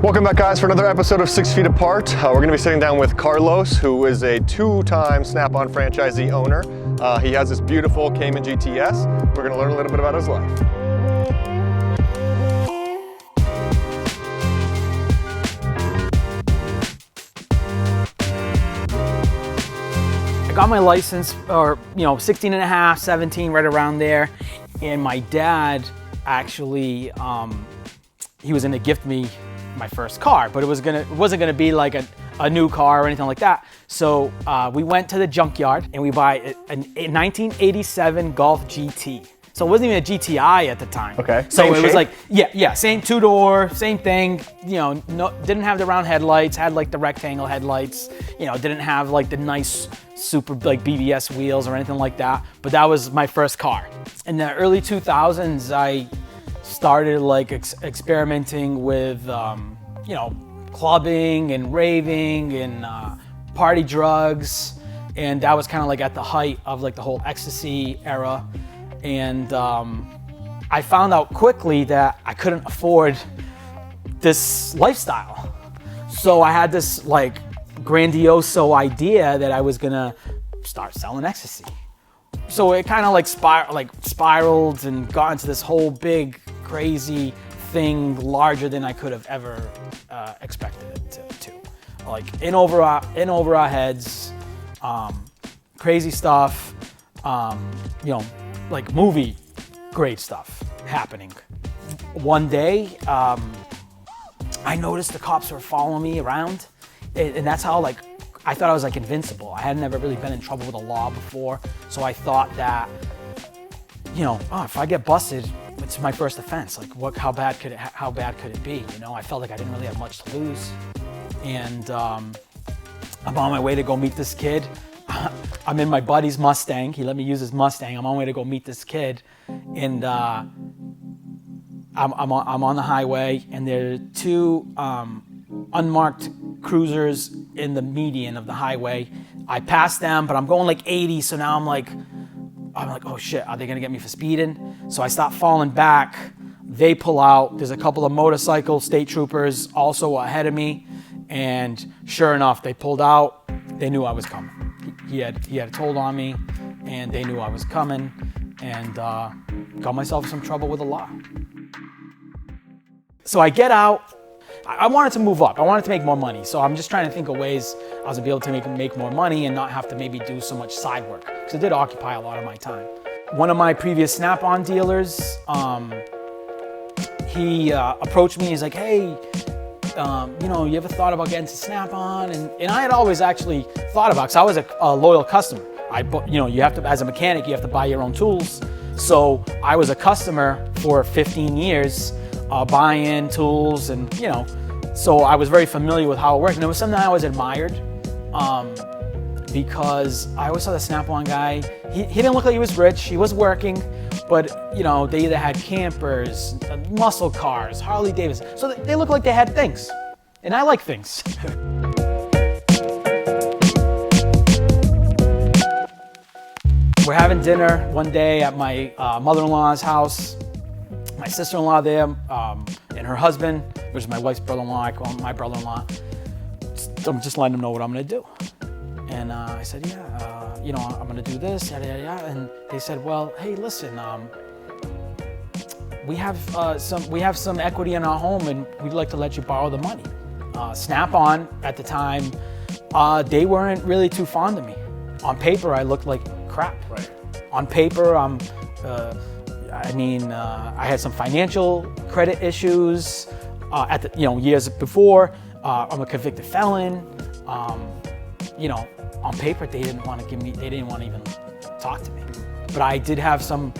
Welcome back, guys, for another episode of 6 Feet Apart. We're going to be sitting down with Carlos, who is a two-time Snap-on franchisee owner. He has this beautiful Cayman GTS. We're going to learn a little bit about his life. I got my license, 16 and a half, 17, right around there. And my dad actually, he was going to gift me my first car, but it wasn't gonna be like a new car or anything like that. So we went to the junkyard and we buy a 1987 Golf GT. So it wasn't even a GTI at the time. Okay. So Same it was shape? like, same two-door, same thing. Didn't have the round headlights, had like the rectangle headlights. Didn't have like the nice super like BBS wheels or anything like that. But that was my first car. In the early 2000s, I started like experimenting with, clubbing and raving and party drugs. And that was kind of like at the height of like the whole ecstasy era. And I found out quickly that I couldn't afford this lifestyle. So I had this like grandioso idea that I was gonna start selling ecstasy. So it kind of like spiraled and got into this whole big, crazy thing, larger than I could have ever expected it to. Like in over our heads, crazy stuff, like movie grade stuff happening. One day, I noticed the cops were following me around, and that's how like I thought I was like invincible. I had never really been in trouble with the law before, so I thought that, if I get busted, it's my first offense. Like, how bad could it be? I felt like I didn't really have much to lose, and I'm on my way to go meet this kid. I'm in my buddy's Mustang. He let me use his Mustang. I'm on my way to go meet this kid, and I'm on the highway, and there are two unmarked cruisers in the median of the highway. I passed them, but I'm going like 80, so now I'm like, oh shit, are they gonna get me for speeding? So I stop falling back. They pull out. There's a couple of motorcycle state troopers also ahead of me, and sure enough, they pulled out. They knew I was coming. He had a told on me, and they knew I was coming, and got myself in some trouble with the law. So I get out. I wanted to move up. I wanted to make more money. So I'm just trying to think of ways I was able to make more money and not have to maybe do so much side work, because it did occupy a lot of my time. One of my previous Snap-on dealers, he approached me. He's like, hey, you ever thought about getting to Snap-on? And I had always actually thought about it, because I was a loyal customer. You have to, as a mechanic, you have to buy your own tools. So I was a customer for 15 years, buying tools, and so I was very familiar with how it worked. And it was something I always admired, because I always saw the Snap-on guy. He didn't look like he was rich. He was working, but they either had campers, muscle cars, Harley Davidson. So they looked like they had things, and I like things. We're having dinner one day at my mother-in-law's house. My sister-in-law there, and her husband, which is my wife's brother-in-law. I call him my brother-in-law. I'm just letting them know what I'm gonna do. And I said, I'm gonna do this, yada, yada, yada. And they said, well, hey, listen, we have some equity in our home, and we'd like to let you borrow the money. Snap-on at the time, they weren't really too fond of me. On paper, I looked like crap. Right. On paper, I had some financial credit issues at the years before. I'm a convicted felon. On paper, they didn't want to even talk to me. But I did have some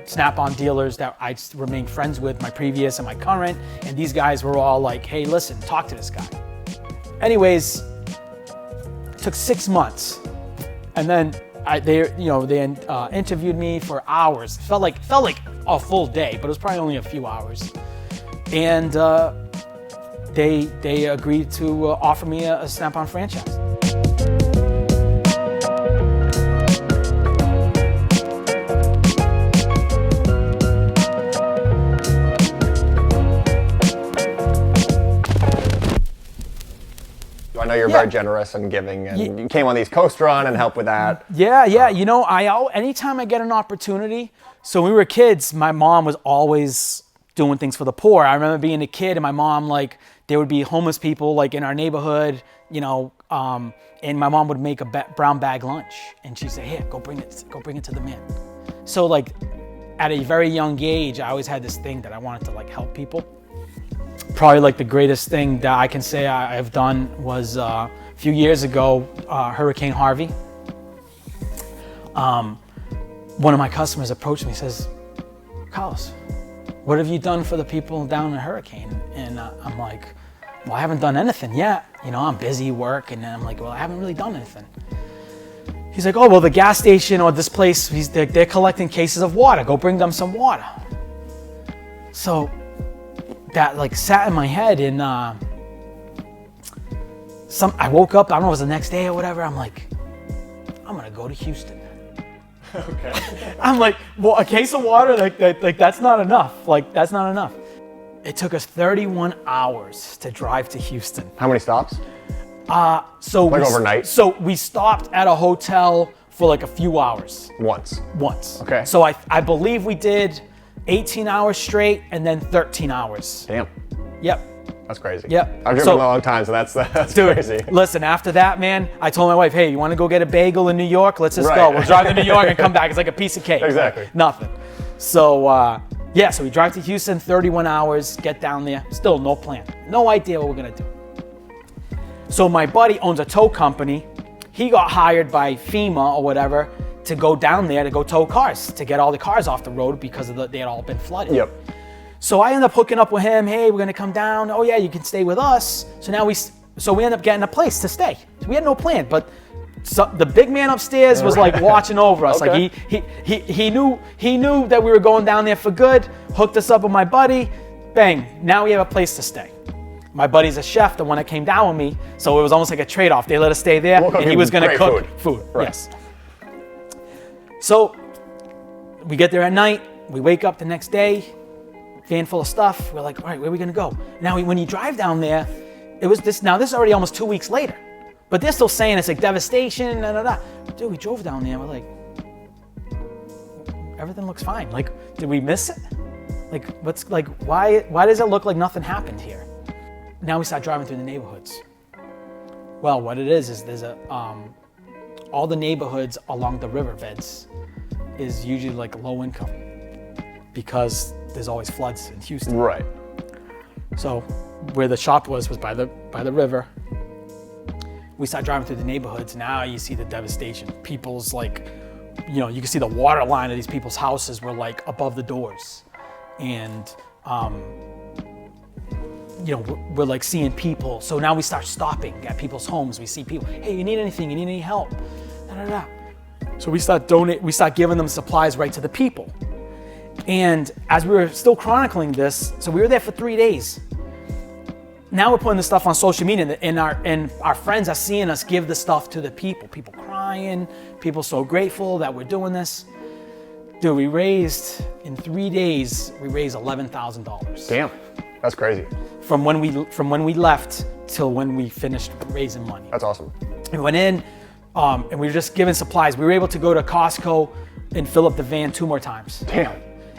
Snap-on dealers that I remained friends with, my previous and my current, and these guys were all like, hey, listen, talk to this guy. Anyways, it took 6 months, and then they interviewed me for hours. It felt like a full day, but it was probably only a few hours. And they agreed to offer me a Snap-on franchise. know you're very generous and giving, and you came on the East Coast run and helped with that. Yeah. You know, anytime I get an opportunity. So when we were kids, my mom was always doing things for the poor. I remember being a kid and my mom, like, there would be homeless people like in our neighborhood, you know, and my mom would make a brown bag lunch and she'd say, here, go bring it to the man. So like at a very young age, I always had this thing that I wanted to like help people. Probably like the greatest thing that I can say I've done was a few years ago, Hurricane Harvey. One of my customers approached me and says, Carlos, what have you done for the people down in the hurricane? And I'm like, well, I haven't done anything yet. You know, I'm busy work. And then I'm like, well, I haven't really done anything. He's like, oh, well, the gas station or this place, they're collecting cases of water. Go bring them some water. So that like sat in my head, and I woke up, I don't know, it was the next day or whatever. I'm like, I'm gonna go to Houston. Okay. I'm like, well, a case of water, like that's not enough. Like, that's not enough. It took us 31 hours to drive to Houston. How many stops? So like overnight? So we stopped at a hotel for like a few hours. Once. Okay. So I believe we did 18 hours straight and then 13 hours. Damn. Yep. That's crazy. Yep. I've driven a long time, so that's dude, crazy. Listen, after that, man, I told my wife, hey, you want to go get a bagel in New York? Let's just go. We'll drive to New York and come back. It's like a piece of cake. Exactly. Like, nothing. So, so we drive to Houston, 31 hours, get down there. Still no plan. No idea what we're going to do. So my buddy owns a tow company. He got hired by FEMA or whatever to go down there to go tow cars, to get all the cars off the road because they had all been flooded. Yep. So I end up hooking up with him. Hey, we're gonna come down. Oh yeah, you can stay with us. So now we end up getting a place to stay. So we had no plan, but the big man upstairs was like watching over us. Okay. Like he knew that we were going down there for good. Hooked us up with my buddy. Bang! Now we have a place to stay. My buddy's a chef, the one that came down with me. So it was almost like a trade-off. They let us stay there, and he was gonna cook food. Right. Yes. So we get there at night. We wake up the next day. Van full of stuff. We're like, all right, where are we gonna go? Now, when you drive down there, this is already almost 2 weeks later, but they're still saying it's like devastation, Dude, we drove down there. We're like, everything looks fine. Like, did we miss it? Like, why does it look like nothing happened here? Now we start driving through the neighborhoods. Well, what it is there's all the neighborhoods along the riverbeds is usually like low income because there's always floods in Houston. Right. So where the shop was by the river. We start driving through the neighborhoods. Now you see the devastation. People's like, you can see the water line of these people's houses were like above the doors. And, we're like seeing people. So now we start stopping at people's homes. We see people, hey, you need anything? You need any help? So we start giving them supplies right to the people. And as we were still chronicling this, so we were there for 3 days. Now we're putting the stuff on social media, and our friends are seeing us give the stuff to the people. People crying, people so grateful that we're doing this. Dude, in 3 days, we raised $11,000. Damn, that's crazy. From when we left till when we finished raising money. That's awesome. We went in, and we were just giving supplies. We were able to go to Costco and fill up the van 2 more times. Damn.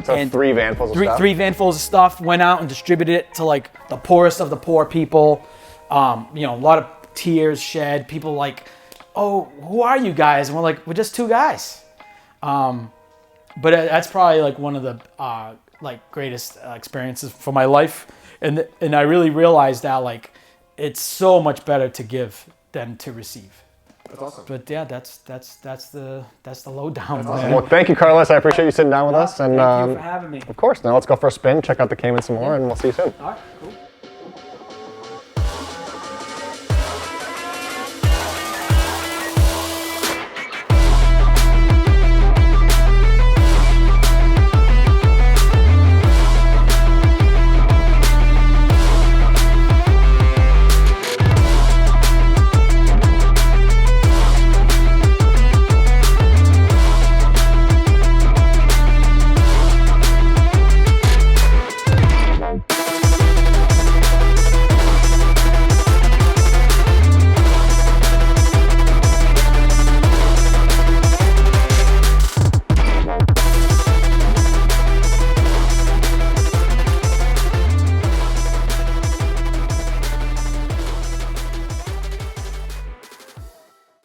So and 3 vanfuls of stuff? 3 vanfuls of stuff, went out and distributed it to like the poorest of the poor people. A lot of tears shed. People like, oh, who are you guys? And we're like, we're just 2 guys. But that's probably like one of the greatest experiences for my life. And I really realized that like it's so much better to give than to receive. That's awesome. But yeah, that's the lowdown. Awesome. Well, thank you, Carlos. I appreciate you sitting down with us. And thank you for having me. Of course. Now let's go for a spin, check out the Cayman some more, and we'll see you soon. All right, cool.